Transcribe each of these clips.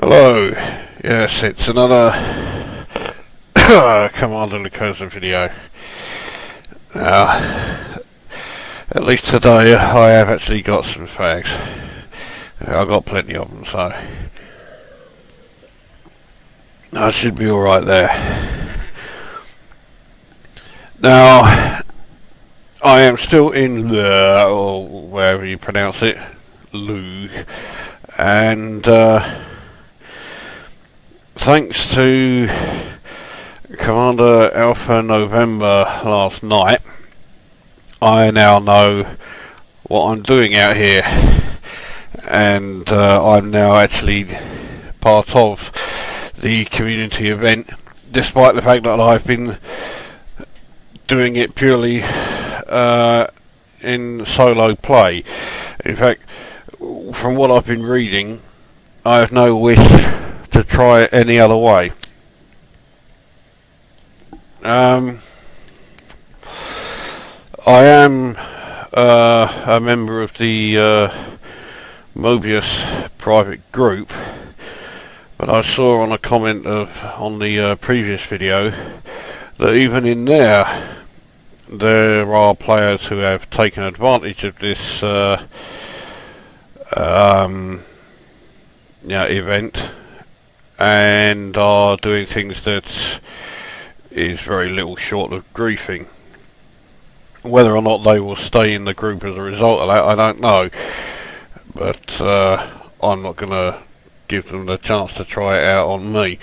Hello, yes, it's another Commander Lugh video. Now, at least today I have actually got some fags. I've got plenty of them, so I should be alright there. Now, I am still in Lugh, or wherever you pronounce it, Lugh, and thanks to Commander Alpha November last night, I now know what I'm doing out here, and I'm now actually part of the community event, despite the fact that I've been doing it purely in solo play. In fact, from what I've been reading, I have no wish to try it any other way. I am a member of the Mobius private group, but I saw on a comment on the previous video that even in there are players who have taken advantage of this event and are doing things that is very little short of griefing. Whether or not they will stay in the group as a result of that, I don't know, but I'm not going to give them the chance to try it out on me.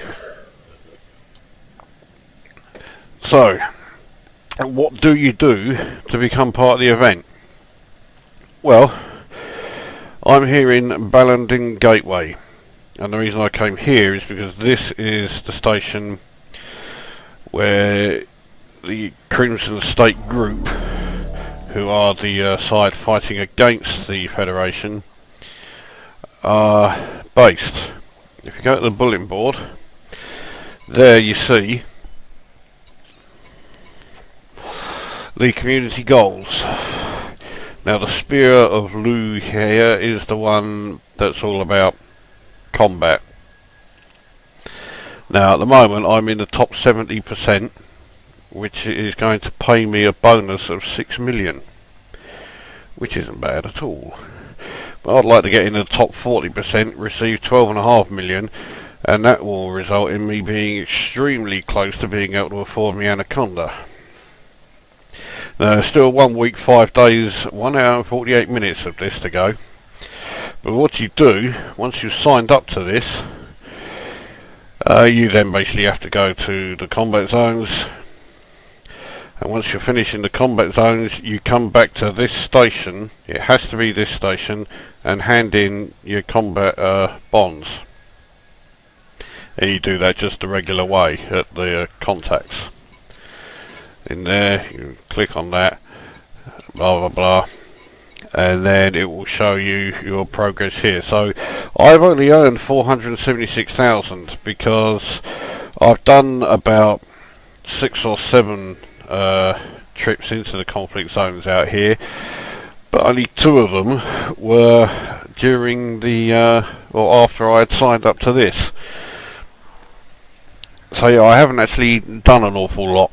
So, what do you do to become part of the event? Well, I'm here in Ballanding Gateway, and the reason I came here is because this is the station where the Crimson State group, who are the side fighting against the Federation, are based. If you go to the bulletin board, there you see the community goals. Now, the Spear of Lugh here is the one that's all about combat. Now, at the moment I'm in the top 70%, which is going to pay me a bonus of 6 million, which isn't bad at all. But I'd like to get in the top 40%, receive 12.5 million, and that will result in me being extremely close to being able to afford me Anaconda. Now, there's still 1 week, 5 days, 1 hour and 48 minutes of this to go. But what you do, once you've signed up to this, you then basically have to go to the combat zones, and once you're finished in the combat zones, you come back to this station, it has to be this station, and hand in your combat bonds. And you do that just the regular way at the contacts. In there, you click on that, blah blah blah, and then it will show you your progress here. So I've only earned 476,000 because I've done about 6 or 7 trips into the conflict zones out here, but only 2 of them were during the or after I had signed up to this. So yeah, I haven't actually done an awful lot.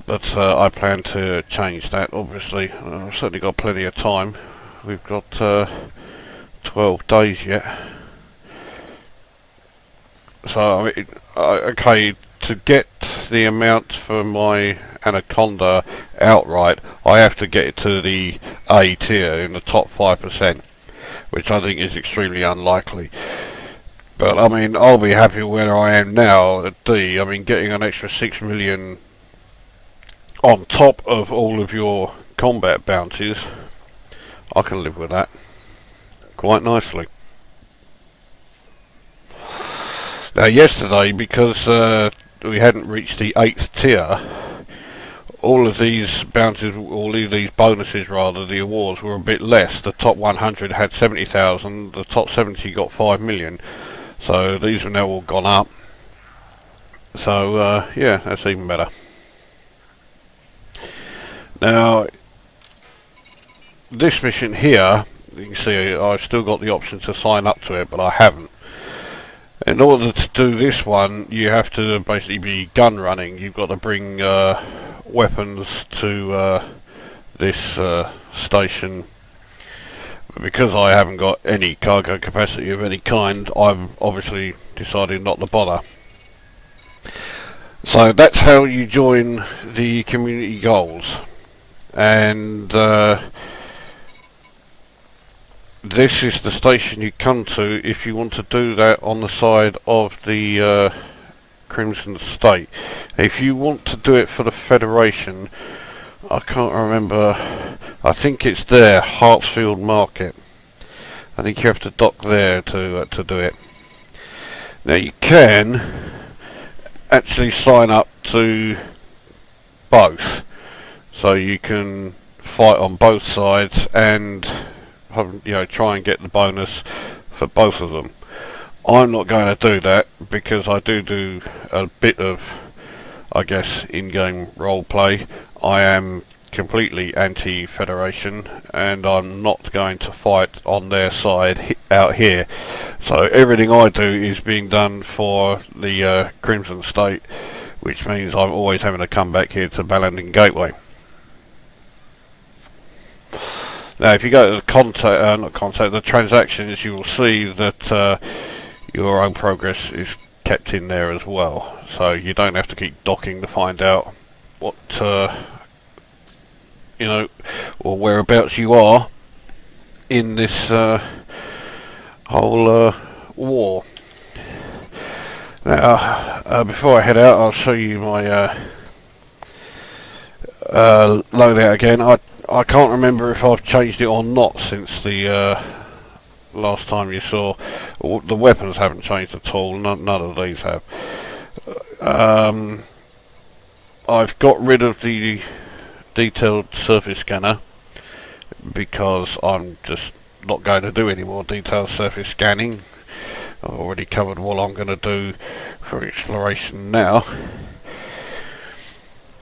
But I plan to change that, obviously. I've certainly got plenty of time. We've got 12 days yet. So, I mean, okay, to get the amount for my Anaconda outright, I have to get it to the A tier in the top 5%, which I think is extremely unlikely. But, I mean, I'll be happy where I am now at D. I mean, getting an extra 6 million on top of all of your combat bounties, I can live with that quite nicely. Now, yesterday, because we hadn't reached the 8th tier, all of these bounties, all of these bonuses rather, the awards were a bit less. The top 100 had 70,000, the top 70 got 5 million, so these have now all gone up. So yeah, that's even better. Now, this mission here you can see I've still got the option to sign up to it, but I haven't. In order to do this one, you have to basically be gun running. You've got to bring weapons to this station. Because I haven't got any cargo capacity of any kind, I've obviously decided not to bother. So that's how you join the community goals. And this is the station you come to if you want to do that on the side of the Crimson State. If you want to do it for the Federation, I can't remember, I think it's there, Hartsfield Market. I think you have to dock there to do it. Now you can actually sign up to both, so you can fight on both sides and try and get the bonus for both of them. I'm not going to do that because I do a bit of, I guess, in-game role play. I am completely anti-Federation and I'm not going to fight on their side out here. So everything I do is being done for the Crimson State, which means I'm always having to come back here to Ballanding Gateway. Now if you go to the the transactions, you will see that your own progress is kept in there as well, so you don't have to keep docking to find out what or whereabouts you are in this whole war. Now before I head out, I'll show you my loadout again. I can't remember if I've changed it or not since the last time you saw. The weapons haven't changed at all, none of these have. I've got rid of the detailed surface scanner because I'm just not going to do any more detailed surface scanning. I've already covered what I'm going to do for exploration now.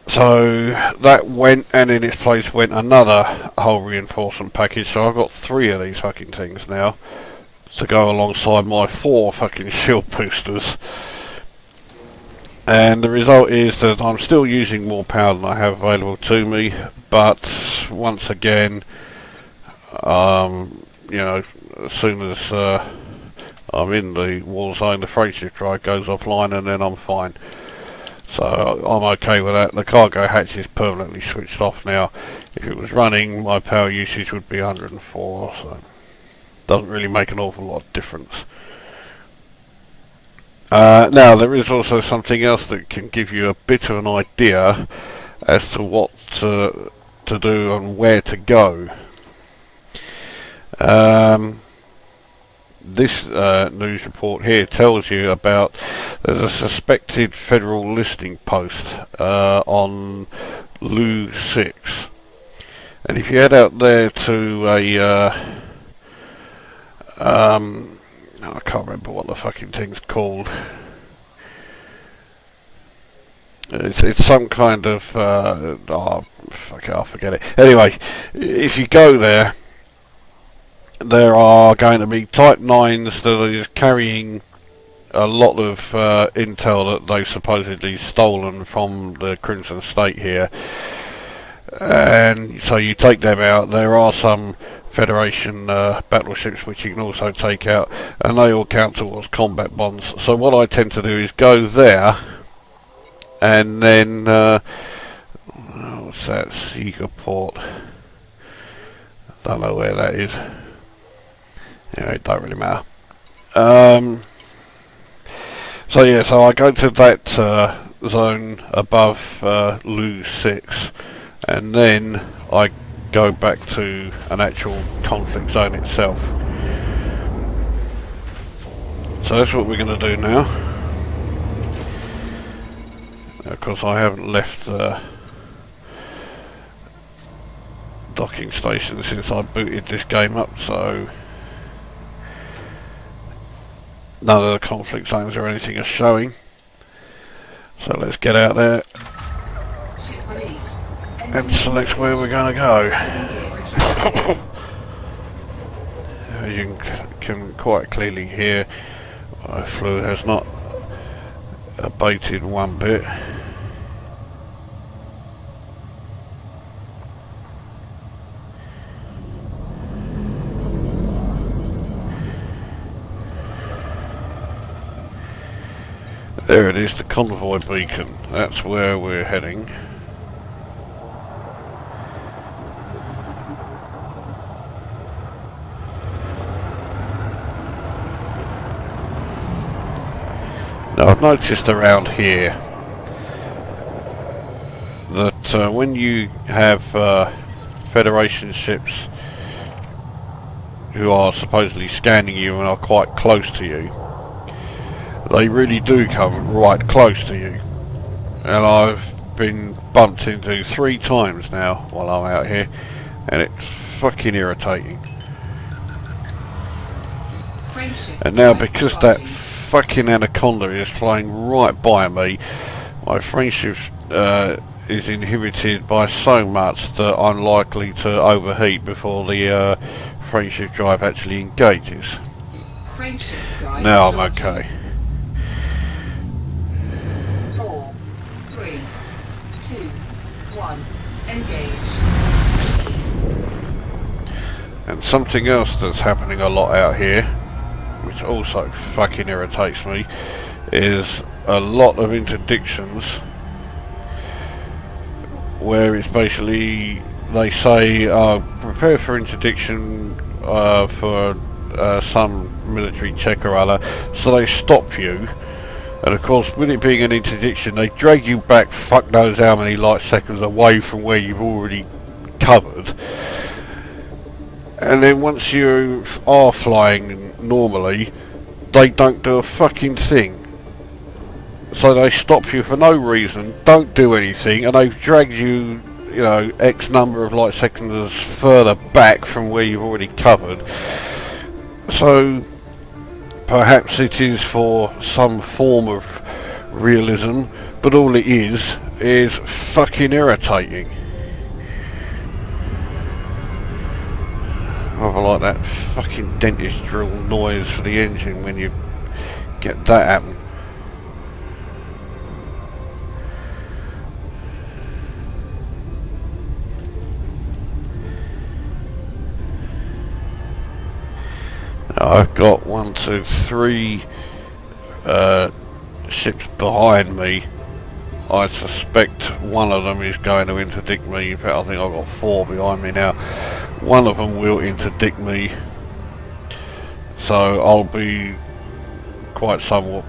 So that went, and in its place went another hull reinforcement package. So I've got 3 of these fucking things now to go alongside my 4 fucking shield boosters. And the result is that I'm still using more power than I have available to me, but once again, as soon as I'm in the war zone, the frame shift drive goes offline and then I'm fine. So I'm okay with that. The cargo hatch is permanently switched off now. If it was running, my power usage would be 104, so doesn't really make an awful lot of difference. Now there is also something else that can give you a bit of an idea as to what to do and where to go. This news report here tells you about there's a suspected federal listing post on Lugh 6, and if you head out there to a I can't remember what the fucking thing's called. It's some kind of oh fuck it, I'll forget it. Anyway, if you go there, there are going to be Type 9s that are just carrying a lot of intel that they've supposedly stolen from the Crimson State here, and so you take them out. There are some Federation battleships which you can also take out, and they all count towards combat bonds. So what I tend to do is go there, and then what's that, Seagerport, don't know where that is. Anyway, it don't really matter. So yeah, so I go to that zone above Lugh 6, and then I go back to an actual conflict zone itself. So that's what we're going to do now. Of course I haven't left the docking station since I booted this game up, so none of the conflict zones or anything are showing. So let's get out there and select where we're going to go. as you can quite clearly hear, my fluid has not abated one bit. There it is, the convoy beacon. That's where we're heading. Now I've noticed around here that when you have Federation ships who are supposedly scanning you and are quite close to you, they really do come right close to you. And I've been bumped into 3 times now while I'm out here, and it's fucking irritating. And now because that fucking anaconda is flying right by me, my friendship is inhibited by so much that I'm likely to overheat before the friendship drive actually engages. Now I'm okay. 4, 3, 2, 1, engage. And something else that's happening a lot out here, which also fucking irritates me, is a lot of interdictions where it's basically, they say prepare for interdiction for some military check or other, so they stop you, and of course with it being an interdiction they drag you back fuck knows how many light seconds away from where you've already covered. And then once you are flying normally, they don't do a fucking thing. So they stop you for no reason, don't do anything, and they've dragged you, you know, X number of light seconds further back from where you've already covered. So perhaps it is for some form of realism, but all it is fucking irritating. Rather like that fucking dentist drill noise for the engine when you get that happen. Now I've got 1, 2, 3 ships behind me. I suspect one of them is going to interdict me. In fact, I think I've got 4 behind me now. One of them will interdict me, so I'll be quite somewhat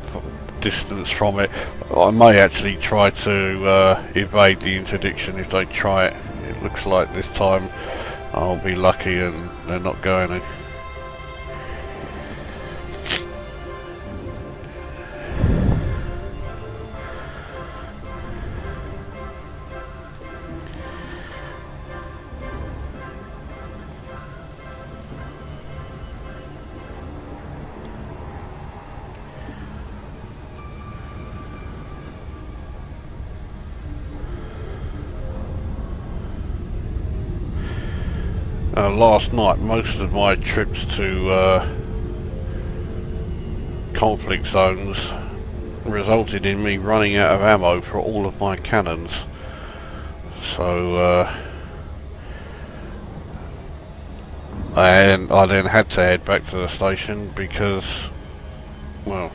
distance from it. I may actually try to evade the interdiction if they try it. It looks like this time I'll be lucky and they're not going to. Last night, most of my trips to conflict zones resulted in me running out of ammo for all of my cannons. So, and I then had to head back to the station because, well,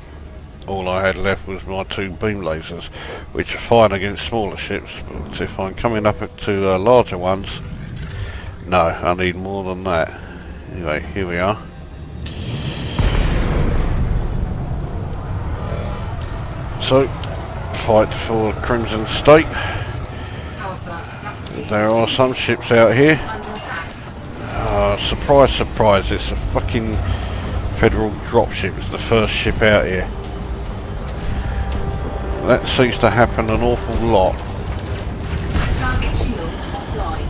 all I had left was my 2 beam lasers, which are fine against smaller ships, but if I'm coming up to larger ones, no, I need more than that. Anyway, here we are. So, fight for Crimson State. There are some ships out here. Surprise, surprise, it's a fucking Federal dropship. It's the first ship out here. That seems to happen an awful lot. Target shields offline.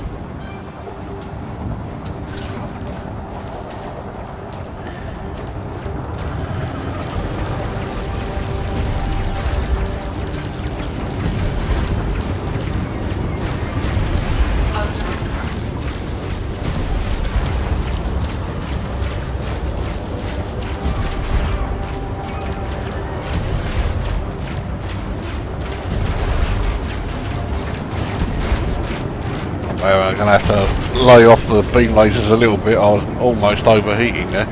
going to have to lay off the beam lasers a little bit. I was almost overheating there.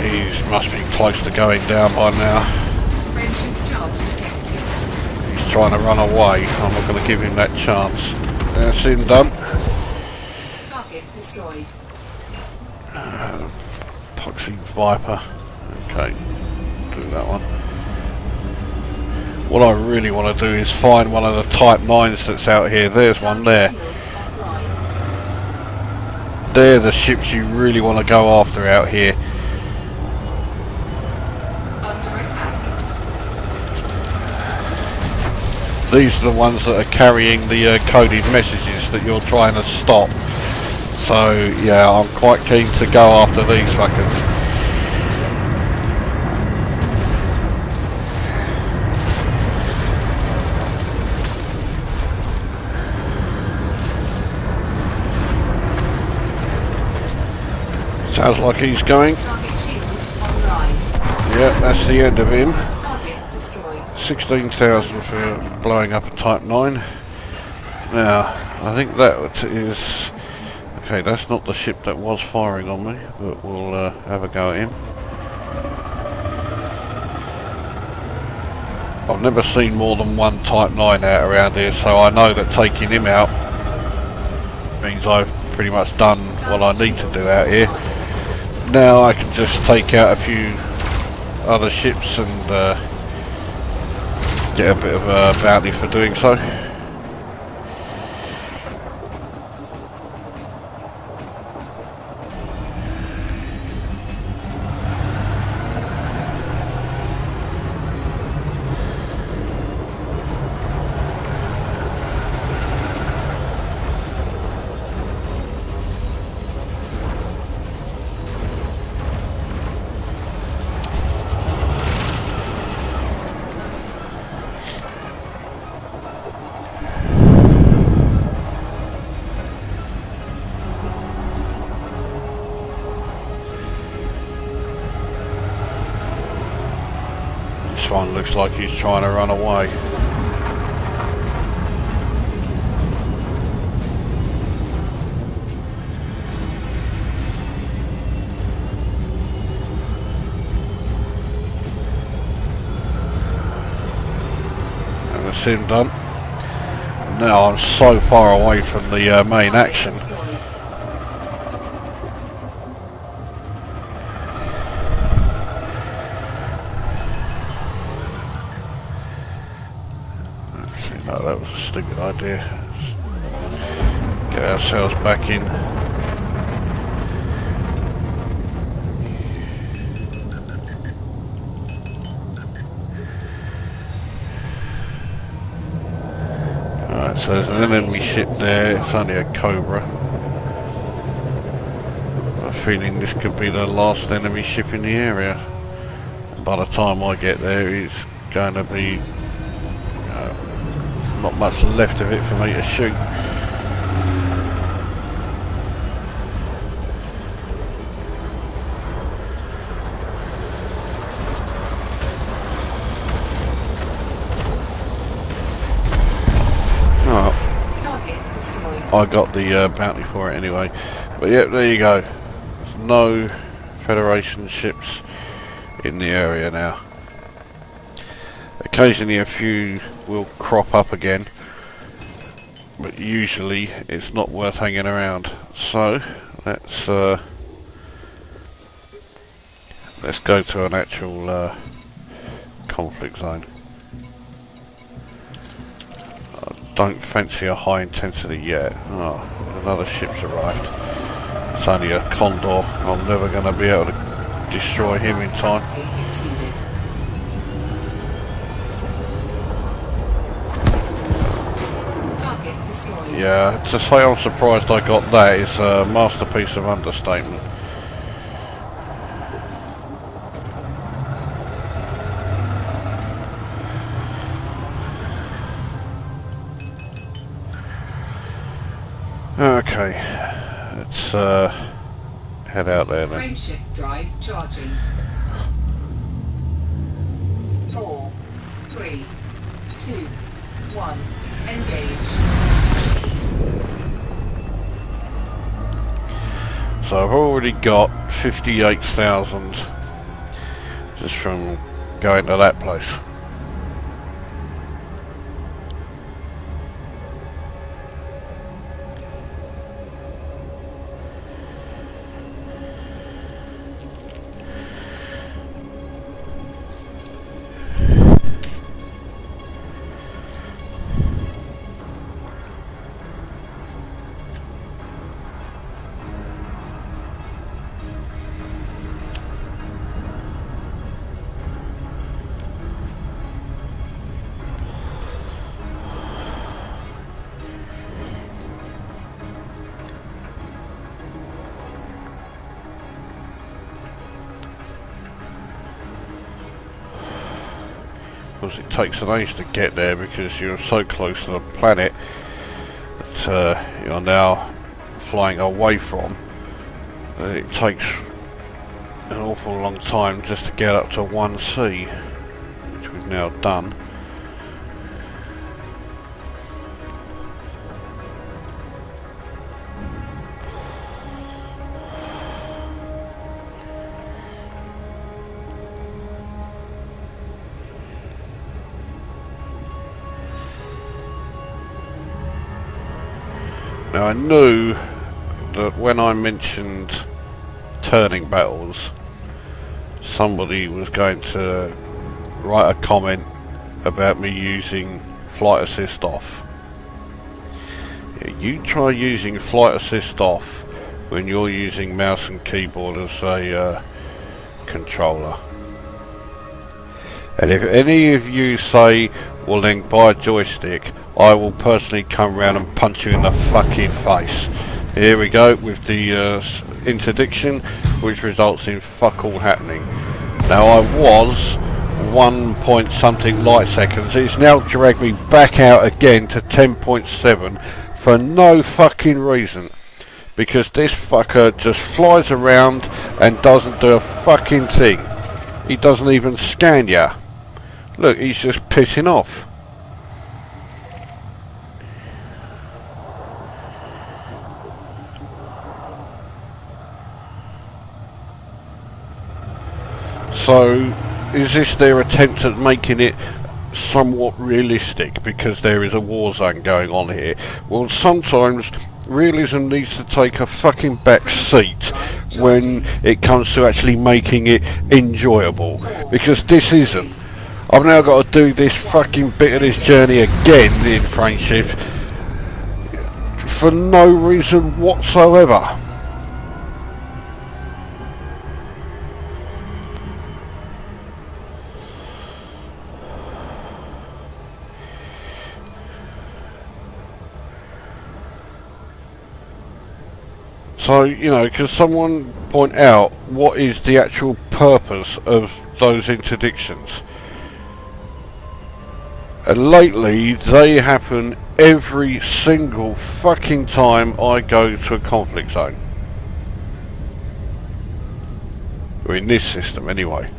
He must be close to going down by now. He's trying to run away. I'm not going to give him that chance. That's him done. Target destroyed. Epoxy Viper. Okay, do that one. What I really want to do is find one of the Type 9s that's out here. There's one there. They're the ships you really want to go after out here. These are the ones that are carrying the coded messages that you're trying to stop. So yeah, I'm quite keen to go after these fuckers. Sounds like he's going. Yeah, that's the end of him. 16,000 for blowing up a Type 9. Now, I think that is... Okay, that's not the ship that was firing on me, but we'll have a go at him. I've never seen more than one Type 9 out around here, so I know that taking him out means I've pretty much done what I need to do out here. Now I can just take out a few other ships and get a bit of a bounty for doing so. This one looks like he's trying to run away. And that's him done. Now I'm so far away from the main action. No, that was a stupid idea. Get ourselves back in. Alright, so there's an enemy ship there. It's only a Cobra. I have a feeling this could be the last enemy ship in the area. By the time I get there, it's going to be not much left of it for me to shoot. I got the bounty for it anyway. But yeah, there you go. There's no Federation ships in the area now. Occasionally a few will crop up again, but usually it's not worth hanging around. So let's go to an actual conflict zone. I don't fancy a high intensity yet. Oh, another ship's arrived. It's only a Condor. I'm never going to be able to destroy him in time. Yeah, to say I'm surprised I got that is a masterpiece of understatement. Okay, let's head out there then. Frameshift drive charging. So I've already got 58,000 just from going to that place. It takes an age to get there because you're so close to the planet that you're now flying away from. It takes an awful long time just to get up to 1C, which we've now done. Now I knew that when I mentioned turning battles, somebody was going to write a comment about me using flight assist off. Yeah, you try using flight assist off when you're using mouse and keyboard as a controller. And if any of you say, well then buy a joystick, I will personally come round and punch you in the fucking face. Here we go with the interdiction, which results in fuck all happening. Now I was 1 point something light seconds. It's now dragged me back out again to 10.7 for no fucking reason. Because this fucker just flies around and doesn't do a fucking thing. He doesn't even scan ya. Look, he's just pissing off. So, is this their attempt at making it somewhat realistic because there is a war zone going on here? Well, sometimes realism needs to take a fucking back seat when it comes to actually making it enjoyable, because this isn't. I've now got to do this fucking bit of this journey again in Frameshift for no reason whatsoever. So, you know, can someone point out what is the actual purpose of those interdictions? And lately, they happen every single fucking time I go to a conflict zone. Or in this system, anyway.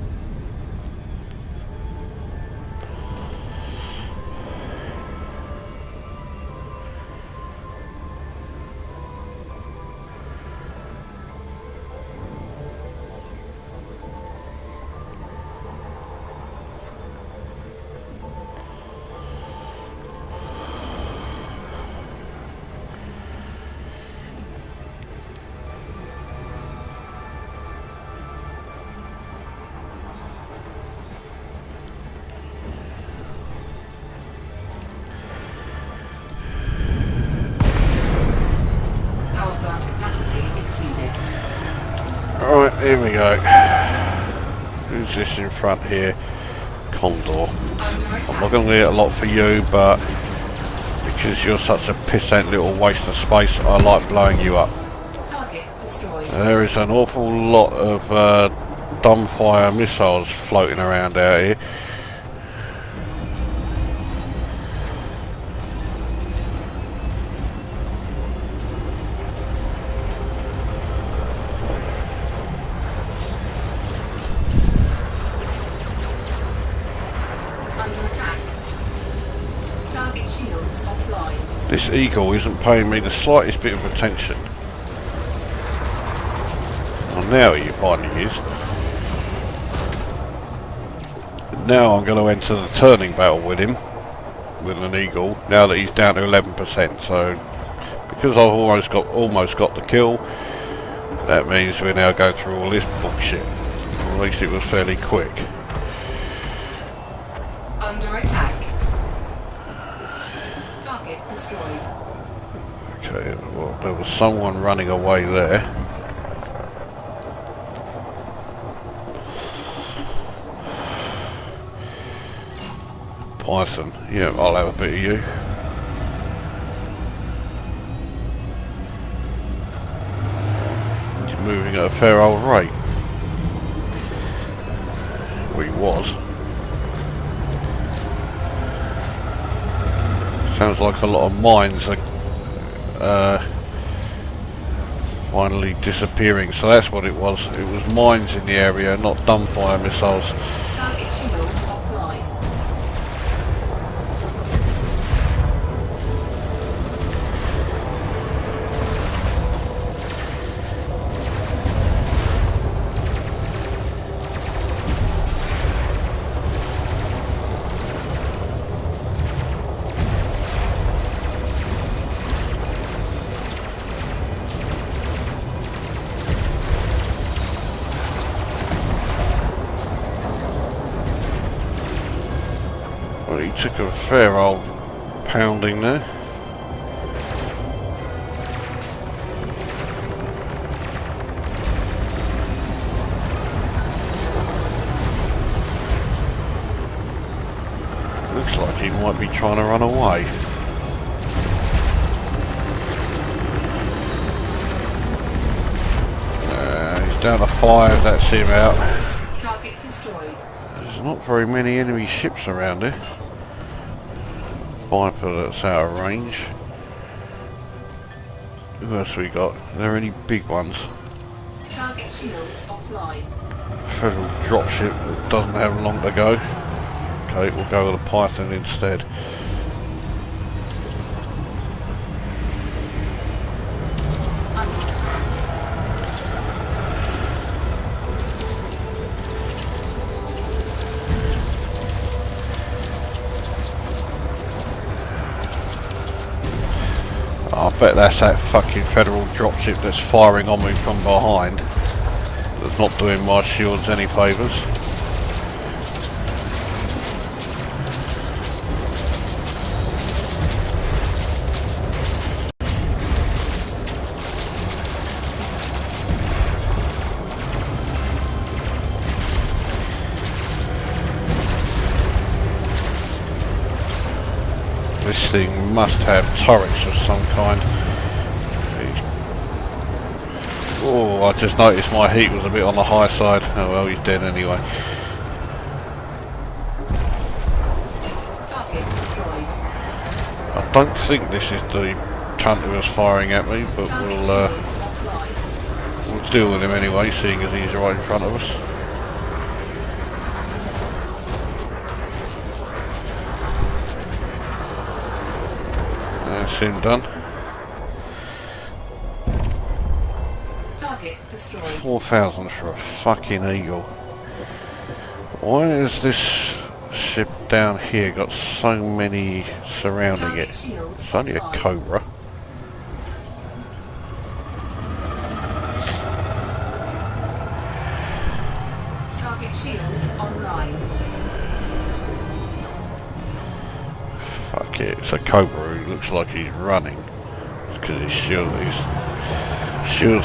Alright, here we go. Who's this in front here? Condor. I'm not going to get a lot for you, but because you're such a pissant little waste of space, I like blowing you up. Target destroyed. There is an awful lot of dumbfire missiles floating around out here. This eagle isn't paying me the slightest bit of attention. now he finally is. Now I'm going to enter the turning battle with him, with an eagle, now that he's down to 11%. So, because I've almost got the kill, that means we now go through all this bullshit. At least it was fairly quick. Under attack. Target destroyed. Okay, well, there was someone running away there. Python, yeah, I'll have a bit of you. He's moving at a fair old rate. Well, he was. Sounds like a lot of mines are finally disappearing, so that's what it was. It was mines in the area, not dumbfire missiles. Target shields offline. Well, he took a fair old pounding there. Looks like he might be trying to run away. He's down to 5, that's him out. Target destroyed. There's not very many enemy ships around here. Viper that's out of range. Who else we got? Are there any big ones? Target shields offline. Federal dropship that doesn't have long to go. Okay, we'll go with a Python instead. I bet that's that fucking federal dropship that's firing on me from behind. That's not doing my shields any favours. This thing must have turrets of some kind. Oh, I just noticed my heat was a bit on the high side. Oh well, he's dead anyway. Target destroyed. I don't think this is the cunt who was firing at me, but Target we'll shields offline. we'll deal with him anyway, seeing as he's right in front of us. That's him done. Target destroyed. 4,000 for a fucking eagle. Why has this ship down here got so many surrounding Target it? shields It's only a offline. Cobra. Target shields online. Fuck it, it's a Cobra who looks like he's running. It's because his shields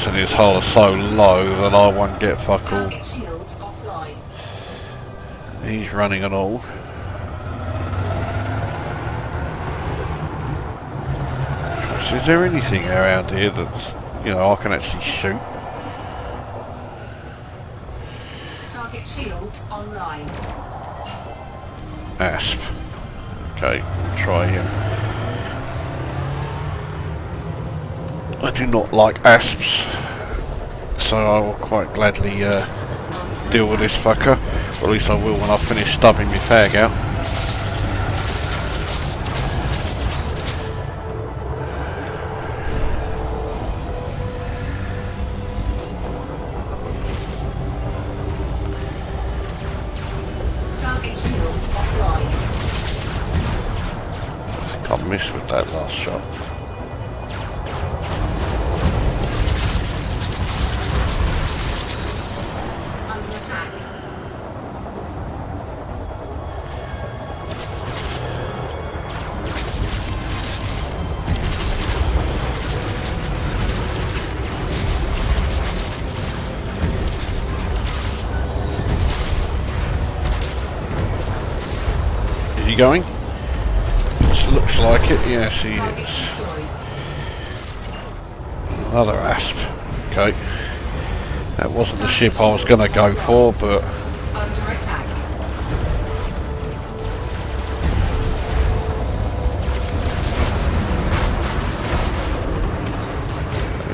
in his hull are so low that I won't get fuck all. Target shields offline. He's running and all. So is there anything around here that's, you know, I can actually shoot? Target shields online. Asp. Okay, we'll try him. I do not like asps, so I will quite gladly deal with this fucker. Or at least I will when I finish stubbing my fag out. I missed with that last shot. Under attack. Is he going? Looks like it, yes he Target is. destroyed. Another asp. Okay. That wasn't the ship I was going to go for, but... Under attack.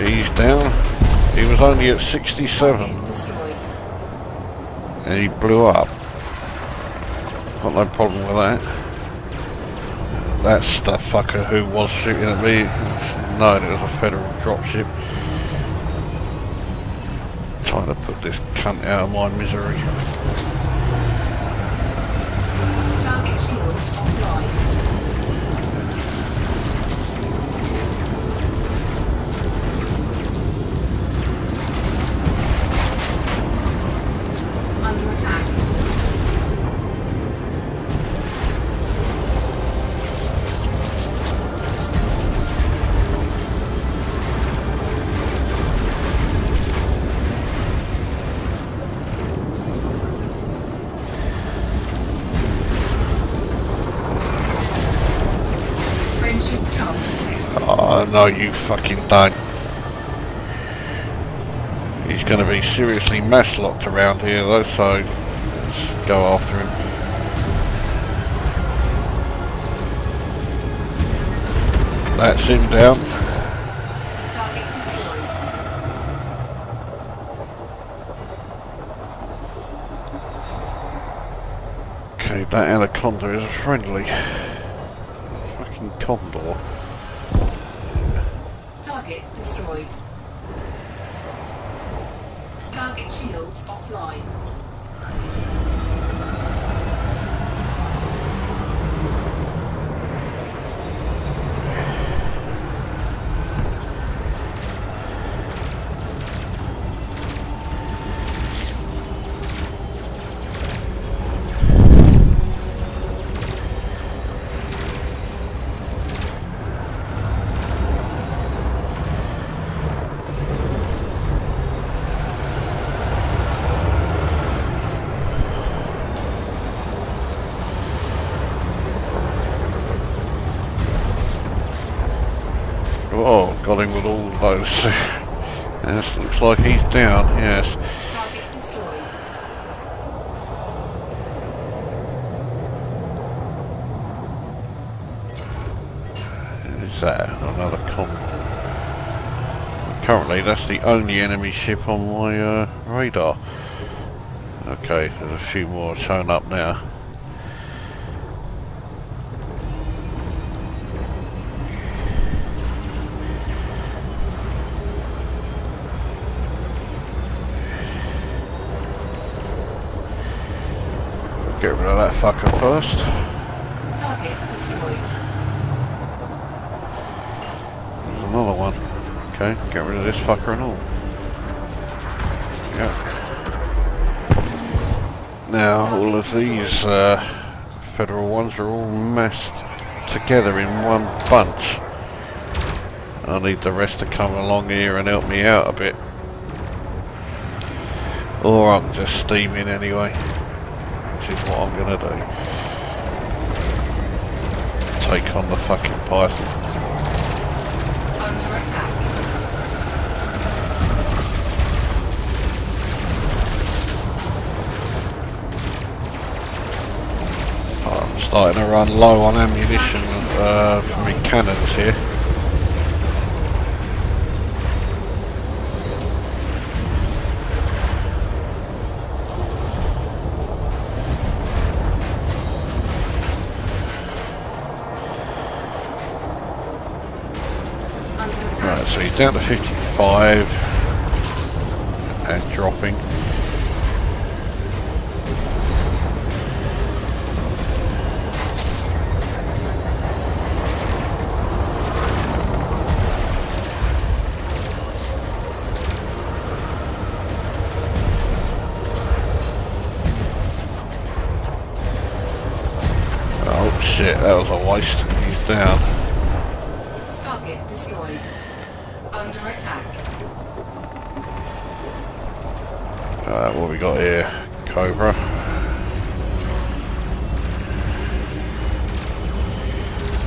He's down. He was only at 67. Target destroyed. And he blew up. Got no problem with that. That's the fucker who was shooting at me. No, it was a federal dropship. Trying to put this cunt out of my misery. Target shields offline. Under attack. Friendship target detected. Oh no, you fucking don't. He's going to be seriously mass locked around here though, so let's go after him. That's him down. Target destroyed. Okay, that anaconda is a friendly. Fucking condor. Target destroyed. Target shields offline. Oh, got him with all those. Yes, looks like he's down, yes. Target destroyed. Is that another condor? Currently that's the only enemy ship on my radar. Okay, there's a few more showing up now. Get rid of that fucker first. Target destroyed. There's another one. Okay, get rid of this fucker and all. Yeah. Now all of these federal ones are all massed together in one bunch. I need the rest to come along here and help me out a bit. Or I can just steam in anyway. Which is what I'm gonna do. Take on the fucking Python. Under attack. I'm starting to run low on ammunition for my cannons here. Right, so he's down to 55 and dropping. Oh shit, that was a waste. He's down. Target destroyed. Under attack. What we got here? Cobra.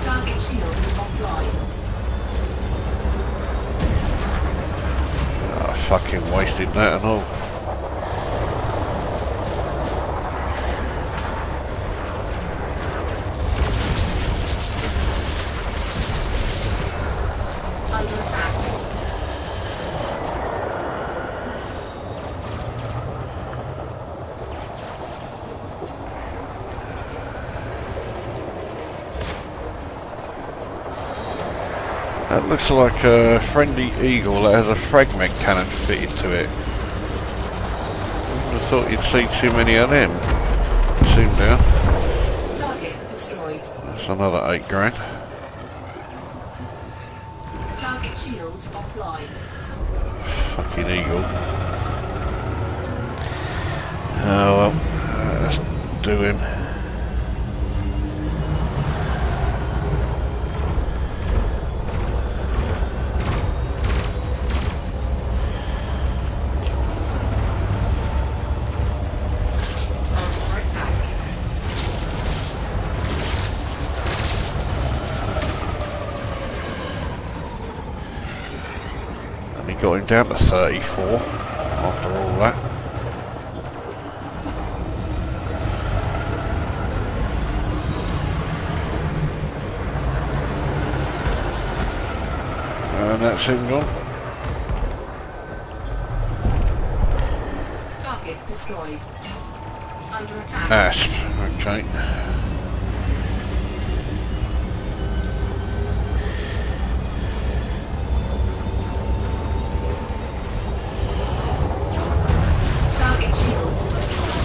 Target shields offline. I fucking wasted that and all. Under attack. That looks like a friendly eagle that has a fragment cannon fitted to it. I thought you'd see too many of them. Zoom down. Target destroyed. That's another 8 grand. Target shields offline. Fucking eagle. Oh well, let's do him. Under attack. And he got him down to 34 after all that. And that's him gone. Target destroyed. Under attack. Asp, okay. Target shields offline.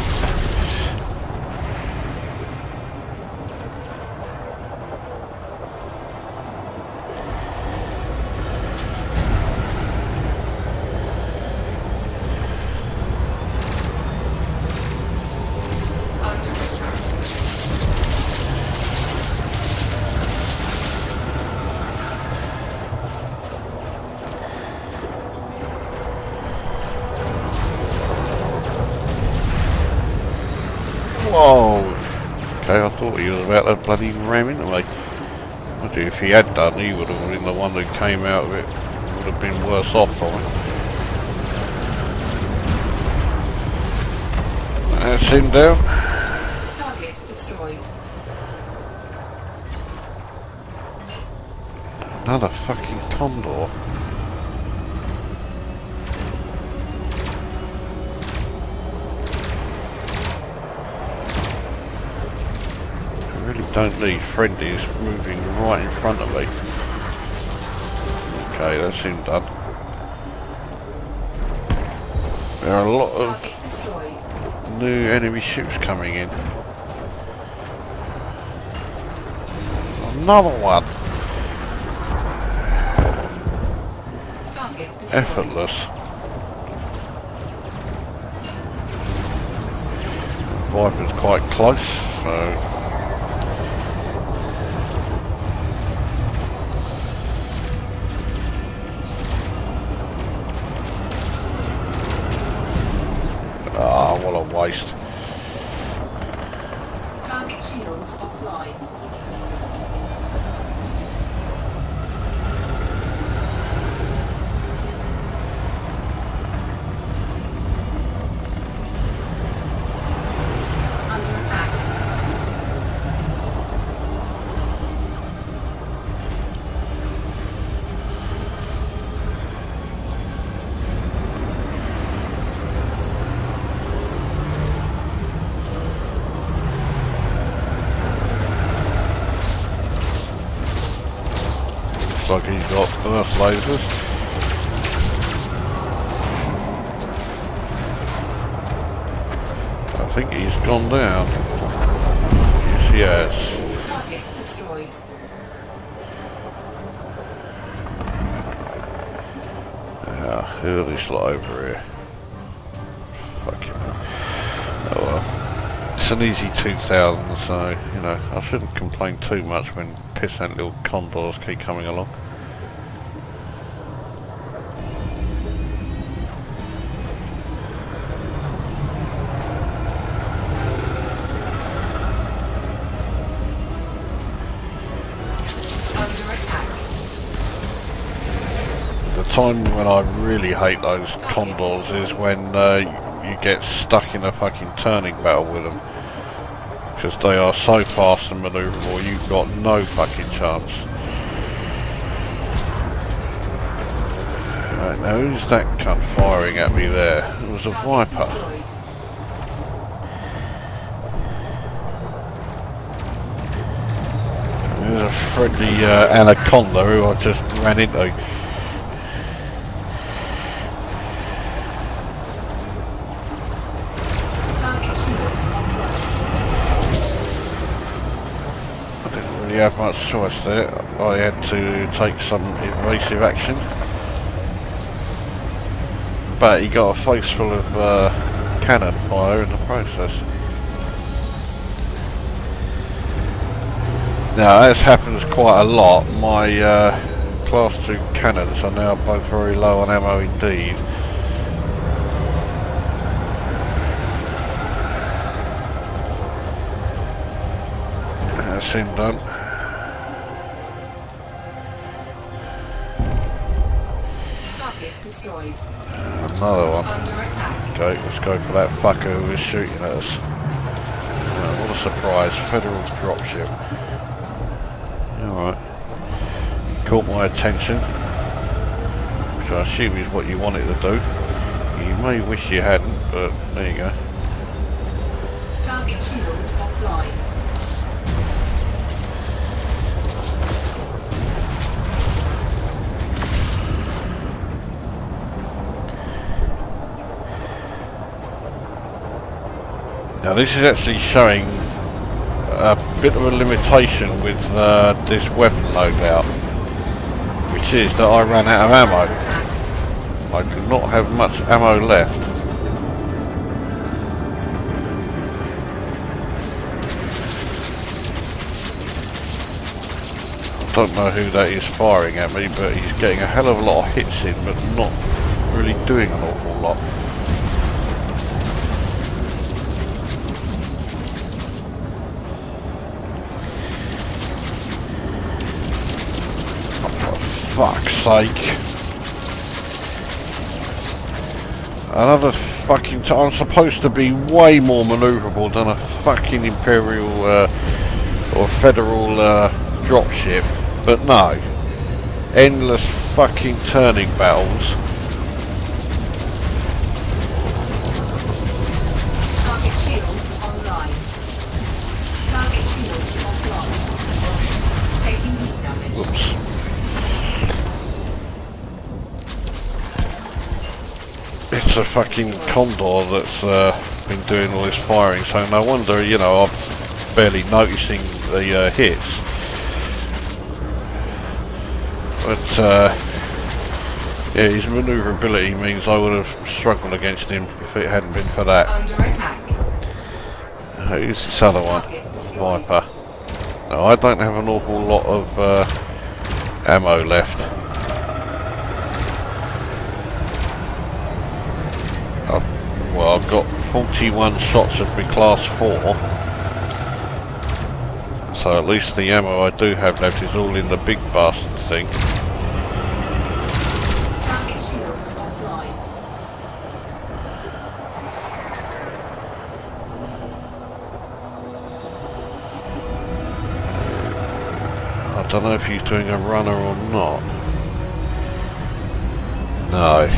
Under attack. Whoa! Okay, I thought he was about to bloody ram into me. I do, if he had done, he would have been the one that came out of it. Would have been worse off for him. That's him down. Target destroyed. Another fucking condor. I really don't need friendlies moving right in front of me. Okay, that's him done. There are a lot of Target destroyed. new enemy ships coming in. Another one. Target destroyed. Effortless. Viper's quite close, so what a waste. Target shields offline. Under attack. Looks like he's got earth lasers. I think he's gone down. Yes, he has. Target destroyed. Who are this lot over here? Fucking. Oh well. it's an easy 2000, so, you know, I shouldn't complain too much when pissant little condors keep coming along. The time when I really hate those condors is when you get stuck in a fucking turning battle with them, because they are so fast and manoeuvrable, you've got no fucking chance. Right, now who's that cunt firing at me there? It was a Viper. There's a friendly anaconda who I just ran into. Have much choice there. I had to take some evasive action, but he got a face full of cannon fire in the process. Now, as happens quite a lot, my class 2 cannons are now both very low on ammo indeed. That's him done. Destroyed. Another one. Under attack. Okay, let's go for that fucker who was shooting at us. What a surprise. Federal dropship. Alright. Caught my attention, which I assume is what you wanted to do. You may wish you hadn't, but there you go. Target shields offline. Now this is actually showing a bit of a limitation with this weapon loadout, which is that I ran out of ammo. I do not have much ammo left. I don't know who that is firing at me, but he's getting a hell of a lot of hits in, but not really doing an awful lot. Fuck's sake. Another fucking I'm supposed to be way more manoeuvrable than a fucking Imperial or Federal dropship, but no. Endless fucking turning battles. Target shields online. Target shields offline. Taking heat damage. Oops. It's a fucking condor that's been doing all this firing, so no wonder, you know, I'm barely noticing the hits. But yeah, his manoeuvrability means I would have struggled against him if it hadn't been for that. Under attack. Who's this other one? Viper. No, I don't have an awful lot of ammo left. Well, I've got 41 shots of my class 4, so at least the ammo I do have left is all in the big bastard thing. Target shields offline. I don't know if he's doing a runner or not. No.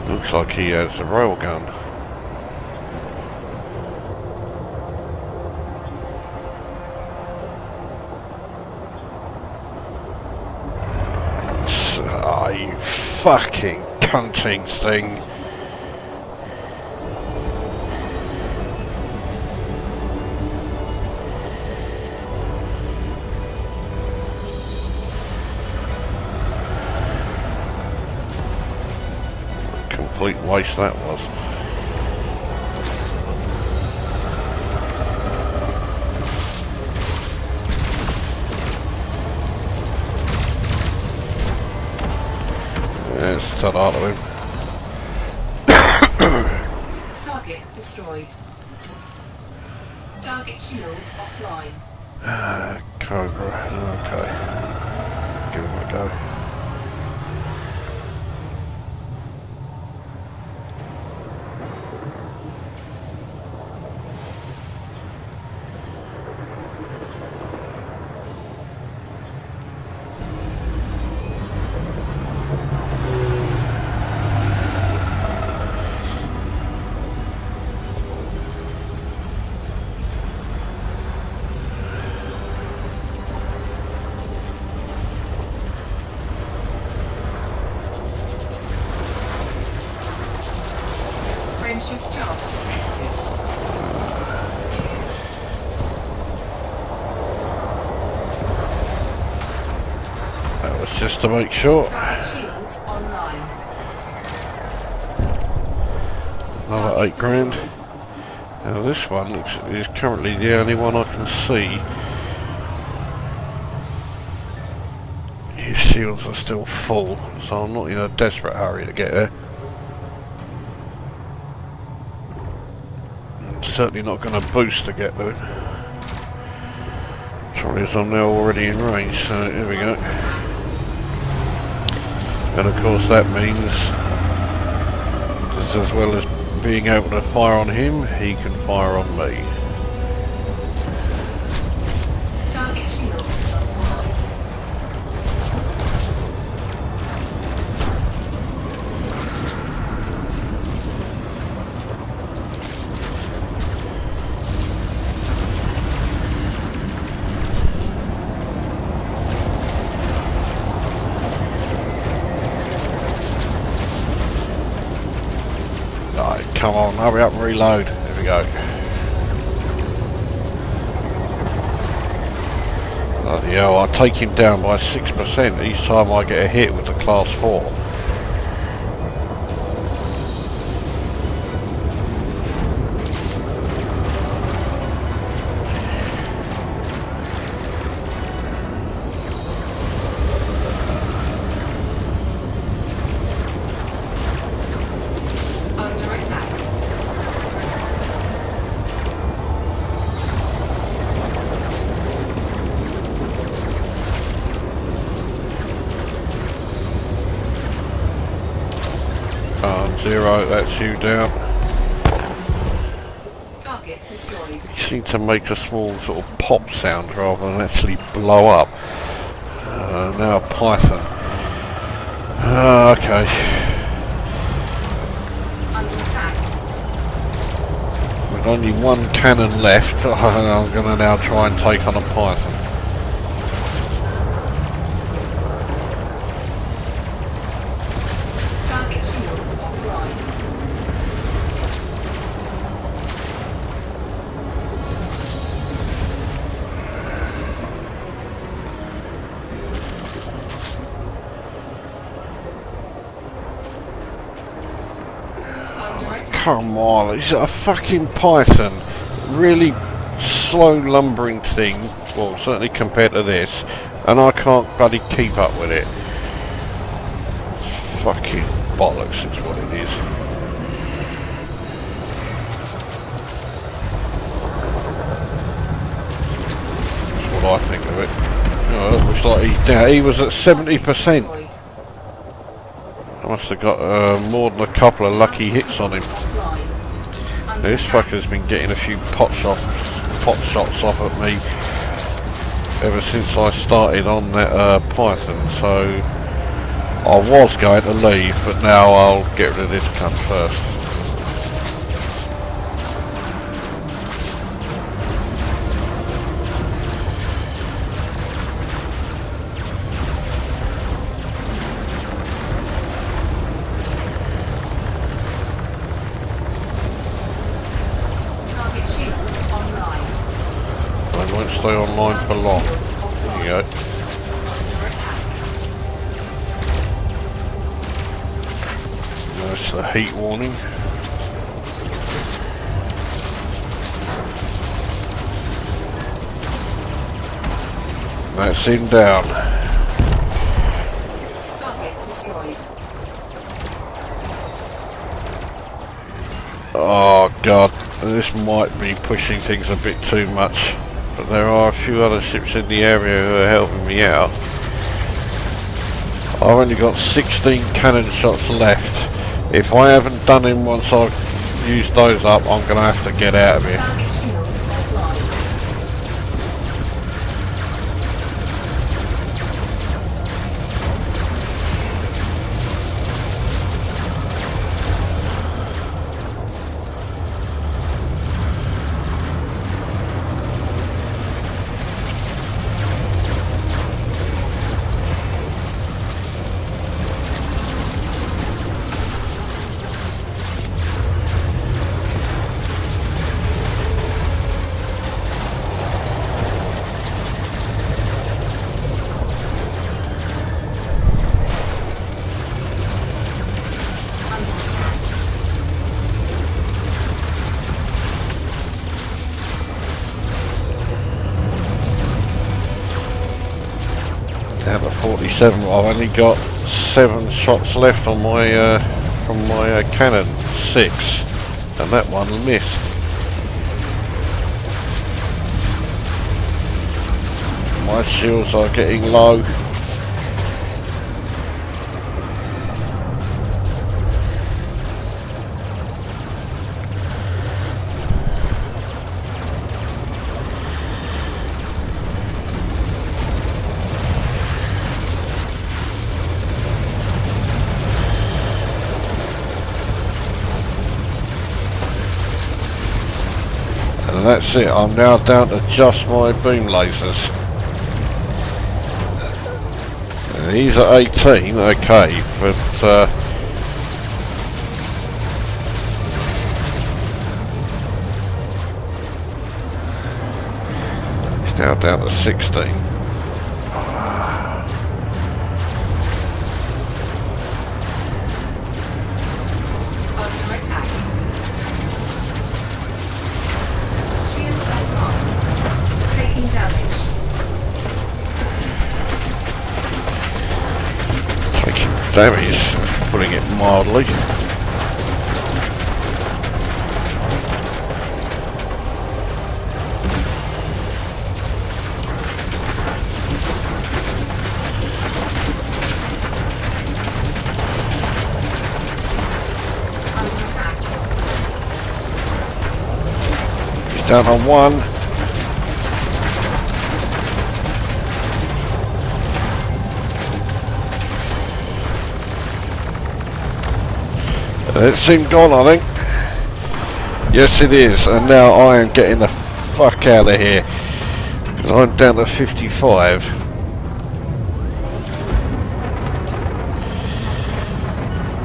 Looks like he has a railgun. Oh, you fucking cunting thing. complete waste that was. Let's turn out of him. Target destroyed. Target shields offline. Cobra, okay. Give him a go. Frameshift job detected. That was just to make sure. Target shields online. Another Target 8 grand. destroyed. Now this one is currently the only one I can see. His shields are still full, so I'm not in a desperate hurry to get there. I'm certainly not going to boost to get there. Trouble is I'm now already in range, so here we go. And of course that means, just as well as being able to fire on him, he can fire on me. Target shields offline. Right, come on, hurry up and reload. There we go. Bloody hell, I take him down by 6% each time I get a hit with the class 4. Under attack. Zero, that's you down. Target destroyed. You seem to make a small sort of pop sound rather than actually blow up. Now Python. Okay. Under attack. With only one cannon left, I'm going to now try and take on a Python. Target shields offline. Under attack. Come on, is it a fucking Python? Really slow lumbering thing, well certainly compared to this, and I can't bloody keep up with it. Fucking bollocks is what it is. That's what I think of it. Oh, it looks like he's down. He was at 70%. Destroyed. I must have got more than a couple of lucky hits on him. Offline. Under This attack. fucker's been getting a few pot shots off at me ever since I started on that Python, so I was going to leave, but now I'll get rid of this cunt first. Target shields online. They won't stay online for long. Shields There offline. you go. Under attack. That's the heat warning. That's him down. Target destroyed. Oh god, this might be pushing things a bit too much, but there are a few other ships in the area who are helping me out. I've only got 16 cannon shots left. If I haven't done him once I've used those up, I'm going to have to get out of here. Target shields offline. Down to 47. I've only got 7 shots left on my from my cannon, 6, and that one missed. My shields are getting low. And that's it, I'm now down to just my beam lasers. And he's at 18, okay, but he's now down to 16. Under attack. Shields offline. Taking damage. Taking damage, putting it mildly. Under attack. He's down on 1. It's him gone, I think. Yes, it is. And now I am getting the fuck out of here. I'm down to 55.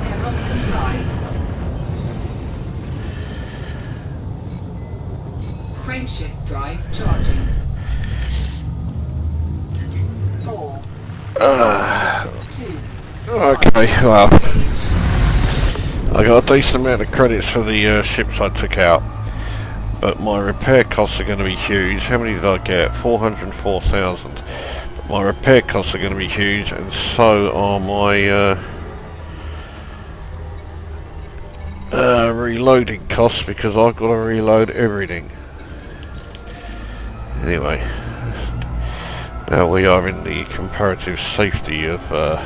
Cannot comply. Frameshift drive charging. 4. 2. Okay, well, I got a decent amount of credits for the ships I took out, but my repair costs are going to be huge. How many did I get? 404,000. My repair costs are going to be huge, and so are my reloading costs, because I've got to reload everything. Anyway, now we are in the comparative safety of the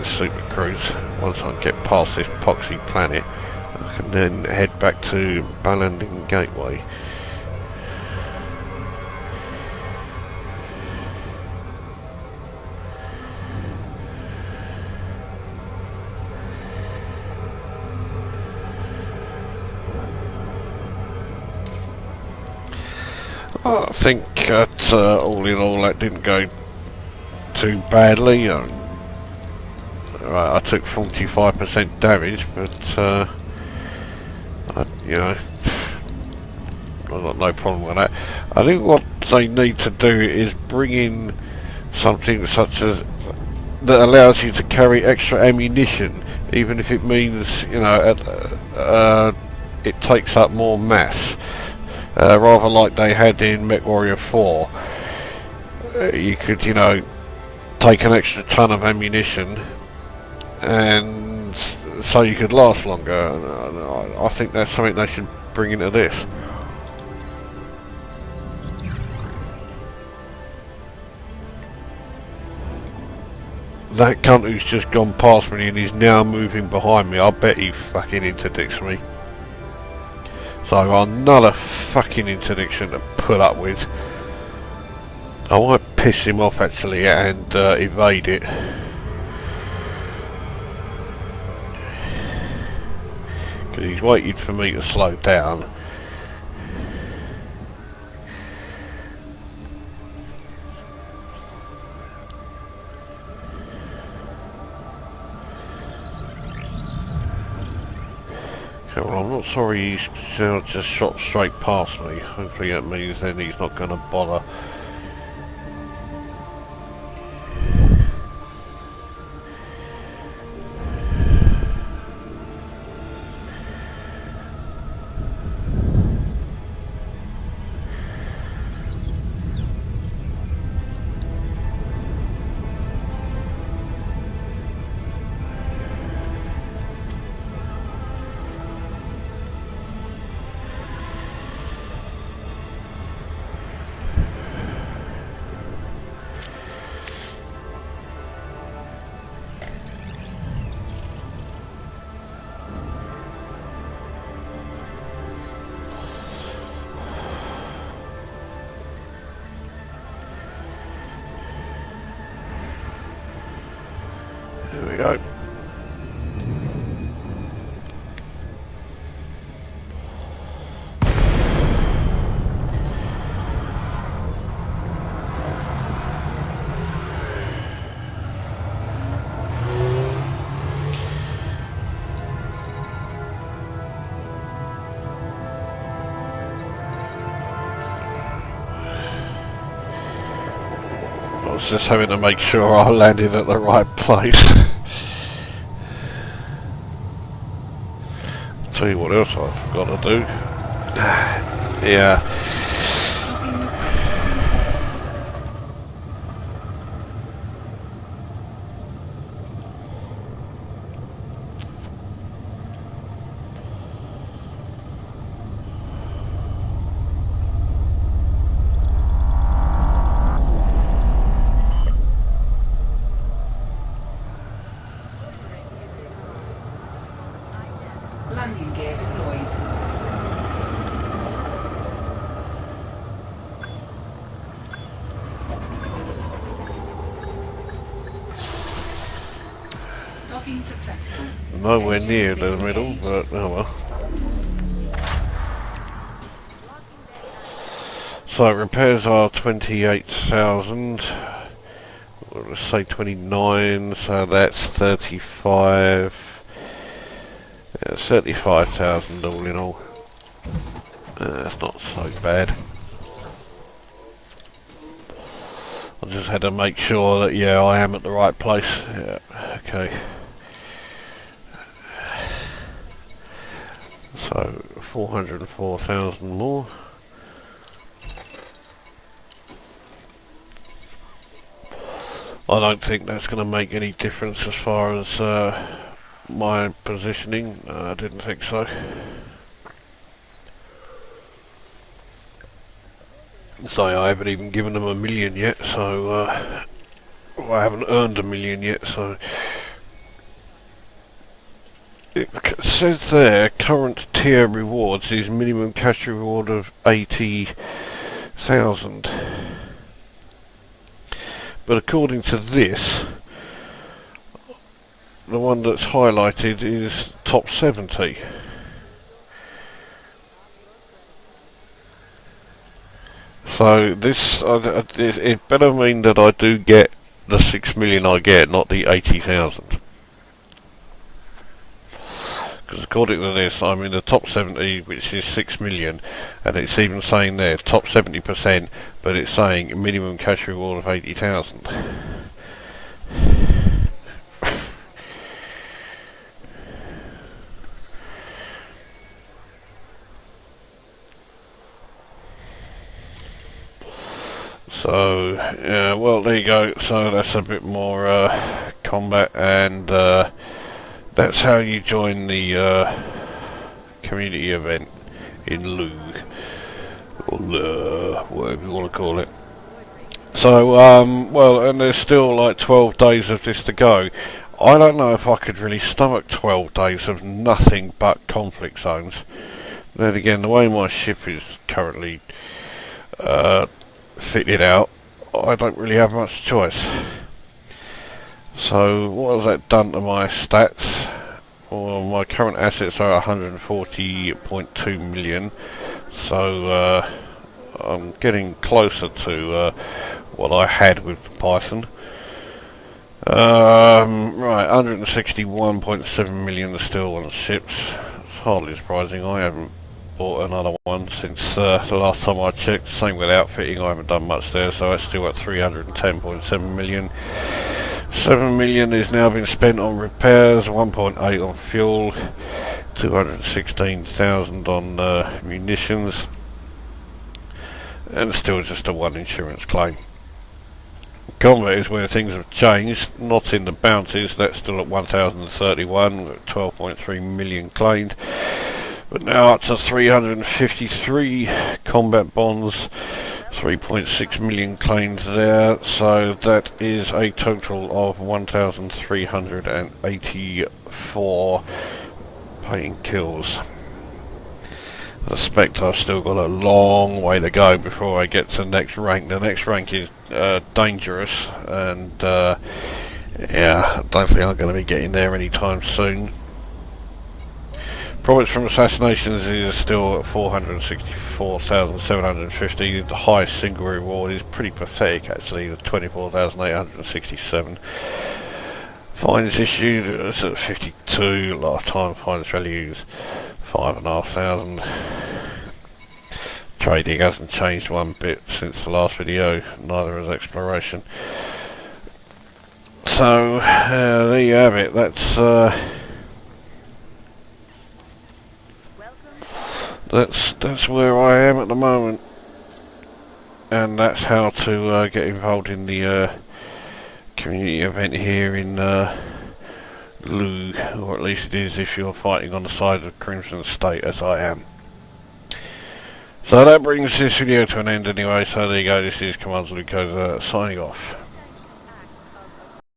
super cruise. Once I get past this poxy planet, I can then head back to Ballanding Gateway. I think that all in all that didn't go too badly. Right, I took 45% damage, but you know, I've got no problem with that. I think what they need to do is bring in something such as that allows you to carry extra ammunition, even if it means, you know, it takes up more mass, rather like they had in MechWarrior 4. You could, you know, take an extra ton of ammunition, and so you could last longer. I think that's something they should bring into this. That cunt who's just gone past me and is now moving behind me, I bet he fucking interdicts me. So I've got another fucking interdiction to put up with. I might piss him off actually and evade it. Because he's waited for me to slow down. Okay, well, I'm not sorry he's just shot straight past me. Hopefully that means then he's not going to bother. There we go. I was just having to make sure I landed at the right place. Tell you what else I forgot to do. Yeah. Landing gear deployed. Docking successful. Nowhere near the middle, but oh well. So repairs are 28,000. Let's say 29, so that's 35. Yeah, 35,000 all in all. That's not so bad. I just had to make sure that, yeah, I am at the right place. Yeah, okay. So 404,000 more. I don't think that's going to make any difference as far as my positioning. I didn't think so. So I haven't even given them 1 million yet, so I haven't earned 1 million yet, so it says there current tier rewards is minimum cash reward of 80,000, but according to this, the one that's highlighted is top 70. So this, it better mean that I do get the 6 million I get, not the 80,000. Because according to this, I'm in the top 70, which is 6 million, and it's even saying there top 70%, but it's saying minimum cash reward of 80,000. So yeah, well there you go. So that's a bit more combat, and that's how you join the community event in Lugh, or whatever you want to call it. So well, and there's still like 12 days of this to go. I don't know if I could really stomach 12 days of nothing but conflict zones. Then again, the way my ship is currently fitted out, I don't really have much choice. So what has that done to my stats? Well, my current assets are 140.2 million, so I'm getting closer to what I had with the Python. Right, 161.7 million still on ships. It's hardly surprising. I haven't bought another one since the last time I checked. Same with outfitting, I haven't done much there, so that's still at 310.7 million. 7 million is now been spent on repairs, 1.8 on fuel, 216,000 on munitions, and still just a one insurance claim. Combat is where things have changed, not in the bounties. That's still at 1,031, 12.3 million claimed, but now up to 353 combat bonds, 3.6 million claimed there, so that is a total of 1,384 paying kills. I suspect I've still got a long way to go before I get to the next rank. The next rank is dangerous, and yeah, I don't think I'm going to be getting there anytime soon. Profits from assassinations is still at 464,750. The highest single reward is pretty pathetic actually, the 24,867. Fines issued is at 52, lifetime fines values 5,500. Trading hasn't changed one bit since the last video, neither has exploration. So there you have it. That's where I am at the moment, and that's how to get involved in the community event here in Lugh, or at least it is if you're fighting on the side of Crimson State, as I am. So that brings this video to an end anyway, so there you go. This is Commander Corsair signing off.